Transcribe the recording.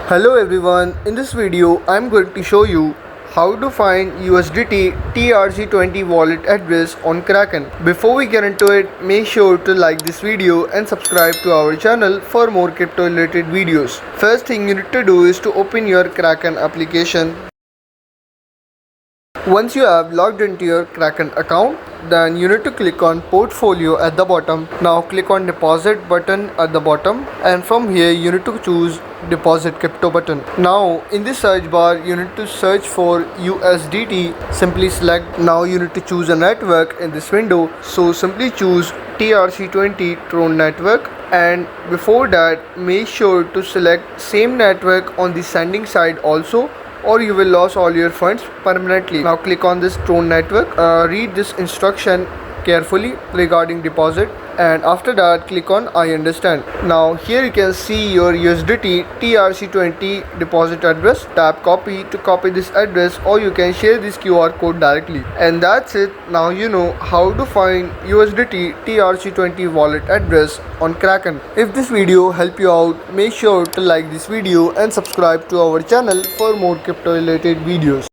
Hello everyone, in this video I'm going to show you how to find USDT TRC20 wallet address on Kraken. Before we get into it, make sure to like this video and subscribe to our channel for more crypto related videos. First thing you need to do is to open your Kraken application. Once you have logged into your Kraken account, then you need to click on portfolio at the bottom. Now click on deposit button at the bottom, and from here you need to choose deposit crypto button. Now in this search bar you need to search for USDT. Simply select. Now you need to choose a network in this window, so simply choose TRC20 Tron network, and before that make sure to select same network on the sending side also, or you will lose all your funds permanently. Now click on this Tron network, read this instruction carefully regarding deposit, and after that click on I understand. Now here you can see your USDT TRC20 deposit address. Tap copy to copy this address, or you can share this QR code directly. And that's it. Now you know how to find USDT TRC20 wallet address on Kraken. If this video helped you out, make sure to like this video and subscribe to our channel for more crypto related videos.